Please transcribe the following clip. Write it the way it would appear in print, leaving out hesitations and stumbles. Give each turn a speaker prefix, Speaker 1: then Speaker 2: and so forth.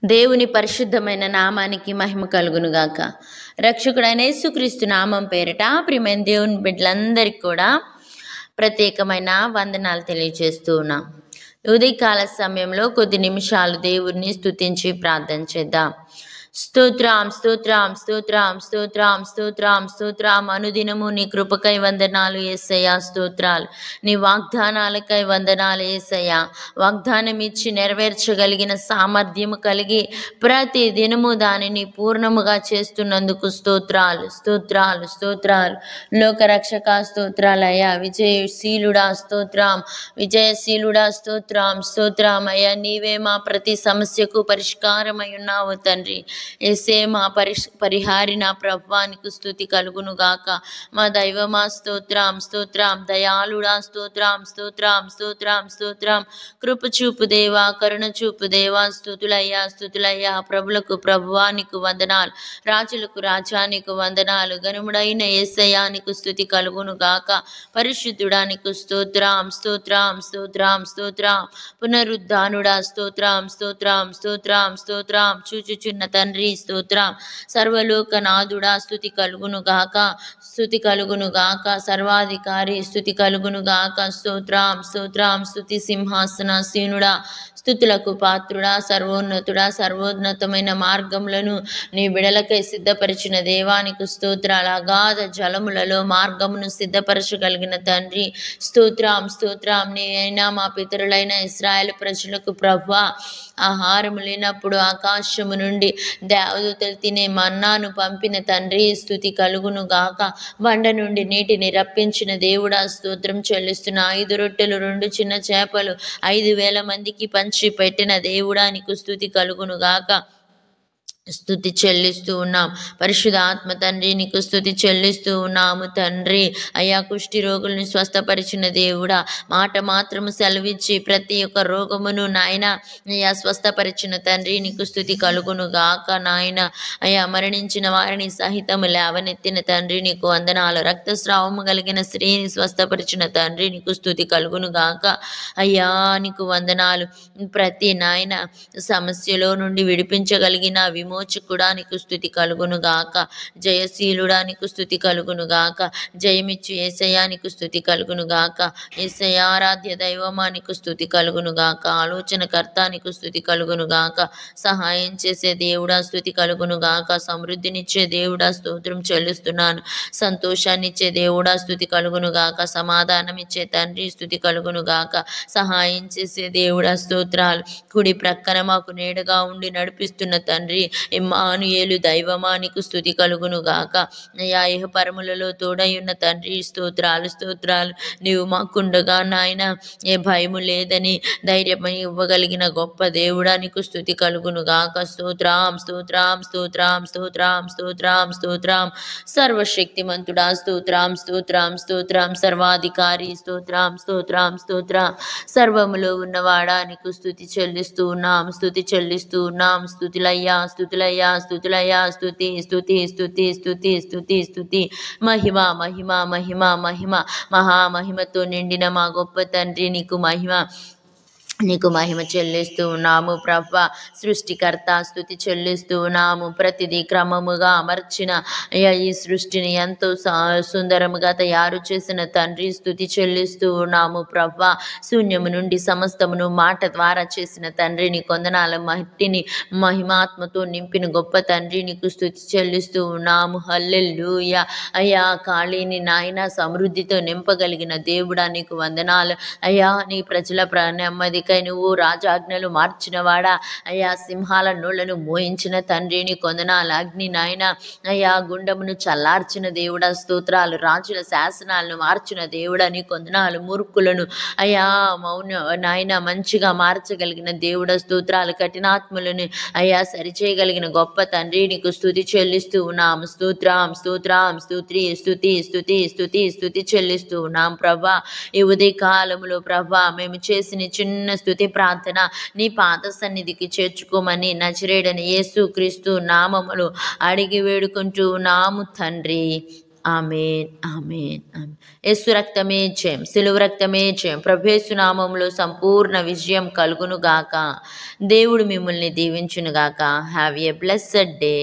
Speaker 1: దేవుని పరిశుద్ధమైన నామానికి మహిమ కలుగునుగాక. రక్షకుడైన యేసుక్రీస్తు నామం పేరిట ప్రియమైన దేవుని బిడ్డలందరికీ కూడా ప్రత్యేకమైన వందనాలు తెలియజేస్తూ ఉన్నాం. ఉదయకాల సమయంలో కొద్ది నిమిషాలు దేవుడిని స్తుతించి ప్రార్థన చేద్దాం. స్తోత్రం స్తోత్రం స్తోత్రం స్తోత్రం స్తోత్రం స్తోత్రం. అనుదినము నీ కృపకై వందనాలు యేసయ్యా, స్తోత్రాలు. నీ వాగ్దానాలకై వందనాలు యేసయ్యా. వాగ్దానం ఇచ్చి నెరవేర్చగలిగిన సామర్థ్యము కలిగి ప్రతి దినము దానిని పూర్ణముగా చేస్తున్నందుకు స్తోత్రాలు స్తోత్రాలు స్తోత్రాలు. లోకరక్షక స్తోత్రాలయ్యా. విజయశీలుడా స్తోత్రం, విజయశీలుడా స్తోత్రం స్తోత్రం. అయ్యా, నీవే మా ప్రతి సమస్యకు పరిష్కారమై ఉన్నావు తండ్రి. యేసే మా పరిహారి నా ప్రభువానికి స్తుతి కలుగును గాక. మా దైవమా స్తోత్రం స్తోత్రం. దయాళుడా స్తోత్రం స్తోత్రం స్తోత్రం స్తోత్రం. కృప చూపు దేవా, కరుణ చూపు దేవా, స్తుతులయ్యా స్తుతులయ్యా. ప్రభులకు ప్రభువానికి వందనాలు, రాజులకు రాజానికి వందనాలు. గనుముడైన యేసయ్యానికి స్తుతి కలుగును గాక. పరిశుద్ధుడానికి స్తోత్రం స్తోత్రం స్తోత్రం స్తోత్రం. పునరుద్ధానుడా స్తోత్రం స్తోత్రం స్తోత్రం స్తోత్రం. చూచుచున్న తండ్రి స్తోత్రం. సర్వలోకనాథుడా స్తుతి కలుగును గాక, స్తుతి కలుగును గాక. సర్వాధికారి స్తుతి కలుగును గాక. స్తోత్రం స్తోత్రం. స్తుతి సింహాసనాసీనుడా, స్తుతులకు పాత్రుడా, సర్వోన్నతుడా, సర్వోన్నతమైన మార్గములను నీ బిడలకై సిద్ధపరిచిన దేవానికి స్తోత్రాలు. అగాధ జలములలో మార్గమును సిద్ధపరచగలిగిన తండ్రి స్తోత్రం స్తోత్రం. నేనైనా మా పితరులైన ఇశ్రాయేలు ప్రజలకు ప్రభువా, ఆహారము లేనప్పుడు ఆకాశము నుండి దేవదూతలు తినే మన్నాను పంపిన తండ్రి స్తుతి కలుగును గాక. బండ నుండి నీటిని రప్పించిన దేవుడా స్తోత్రం చెల్లిస్తున్న. 5 రొట్టెలు 2 చిన్న చేపలు 5,000 మందికి పంచి పెట్టిన దేవుడా నీకు స్తుతి కలుగును గాక. స్తుతి చెల్లిస్తూ ఉన్నాం. పరిశుద్ధ ఆత్మ తండ్రి నీకు స్తుతి చెల్లిస్తూ ఉన్నాము తండ్రి. అయ్యా, కుష్టి రోగుల్ని స్వస్థపరిచిన దేవుడా, మాట మాత్రము సెలవిచ్చి ప్రతి ఒక్క రోగమును నాయన అయ్యా స్వస్థపరిచిన తండ్రి నీకు స్తుతి కలుగును గాక. నాయన అయ్యా, మరణించిన వారిని సహితము లేవనెత్తిన తండ్రి నీకు వందనాలు. రక్తస్రావము కలిగిన స్త్రీని స్వస్థపరిచిన తండ్రి నీకు స్తుతి కలుగును గాక. అయ్యా నీకు వందనాలు. ప్రతి నాయన సమస్యలో నుండి విడిపించగలిగిన విమోచకుడా నీకు స్తుతి కలుగును గాక. జయశీలుడా నీకు స్తుతి కలుగును గాక. జయమిచ్చు యేసయ్యా నీకు స్తుతి కలుగును గాక. యేసయ్యా ఆరాధ్య దైవమా నీకు స్తుతి కలుగును గాక. ఆలోచనకర్త నీకు స్తుతి కలుగును గాక. సహాయం చేసే దేవుడా స్తుతి కలుగును గాక. సమృద్ధినిచ్చే దేవుడా స్తోత్రం చెల్లిస్తున్నాను. సంతోషాన్నిచ్చే దేవుడా స్తుతి కలుగును గాక. సమాధానం ఇచ్చే తండ్రి స్తుతి కలుగును గాక. సహాయం చేసే దేవుడా స్తోత్రాలు. కుడి ప్రక్కన మాకు నీడగా ఉండి నడిపిస్తున్న తండ్రి ఇమ్మానుయేలు దైవమా నీకు స్తుతి కలుగును గాక. అయ్యా, ఇహపరములలో తోడై ఉన్న తండ్రి స్తోత్రాలు స్తోత్రాలు. నీవు మాకుండగా నాయన ఏ భయము లేదని ధైర్యం ఇవ్వగలిగిన గొప్ప దేవుడా నీకు స్తుతి కలుగును గాక. స్తోత్రం స్తోత్రం స్తోత్రం స్తోత్రం స్తోత్రం స్తోత్రం. సర్వశక్తిమంతుడా స్తోత్రం స్తోత్రం స్తోత్రం. సర్వాధికారి స్తోత్రం స్తోత్రం స్తోత్రం. సర్వములో ఉన్నవాడా నీకు స్తుతి చెల్లిస్తూ ఉన్నాం, స్తుతి చెల్లిస్తూ ఉన్నాం. స్తుతులయ్యా స్తుతులయ్యా స్తుతులయ్యా. స్తుతి స్తుతి స్తుతి స్తుతి స్తుతి స్తుతి. మహిమ మహిమ మహిమ మహిమ. మహామహిమతో నిండిన మా గొప్ప తండ్రి నీకు మహిమ, నీకు మహిమ చెల్లిస్తూ ఉన్నాము ప్రభువా. సృష్టికర్త స్తుతి చెల్లిస్తూ ఉన్నాము. ప్రతిదీ క్రమముగా అమర్చిన ఈ సృష్టిని ఎంతో సుందరముగా తయారు చేసిన తండ్రి స్తుతి చెల్లిస్తూ ఉన్నాము ప్రభువా. శూన్యము నుండి సమస్తమును మాట ద్వారా చేసిన తండ్రి నీ కొందనాల మట్టిని మహిమాత్మతో నింపిన గొప్ప తండ్రి నీకు స్తుతి చెల్లిస్తూ ఉన్నాము. హల్లెలూయా. అయ్యా, ఖాళీని నాయన సమృద్ధితో నింపగలిగిన దేవుడా నీకు వందనాలు. అయ్యా, నీ ప్రజల నెమ్మది నువ్వు రాజాజ్ఞలు మార్చినవాడా. అయ్యా, సింహాల నోళ్లను మోయించిన తండ్రి నీ కొందనాలు. అగ్ని నాయన అయ్యా గుండమును చల్లార్చిన దేవుడా స్తోత్రాలు. రాజుల శాసనాలను మార్చిన దేవుడా నీ కొందనాలు. మూర్ఖులను అయ్యా మౌన నాయన మంచిగా మార్చగలిగిన దేవుడా స్తోత్రాలు. కఠినాత్ములను అయ్యా సరిచేయగలిగిన గొప్ప తండ్రి నీకు స్తుతి చెల్లిస్తూ ఉన్నాము. స్తోత్రం స్తోత్రం స్తుతి స్తుతి స్తుతి స్తుతి స్తుతి చెల్లిస్తూ ఉన్నాం ప్రభా. ఈ ఉదయ కాలములో ప్రభా మేము చేసిన చిన్న స్తుతి ప్రార్థన నీ పాద సన్నిధికి చేర్చుకోమని నజరేయుడైన యేసుక్రీస్తు నామములో అడిగి వేడుకుంటూ నాము తండ్రి. ఆమేన్ ఆమేన్ ఆమేన్. యేసు రక్తమే జయం, సిలువ రక్తమే జయం. ప్రభు యేసు నామములో సంపూర్ణ విజయం కలుగును గాక. దేవుడు మిమ్మల్ని దీవించును గాక. Have a blessed day.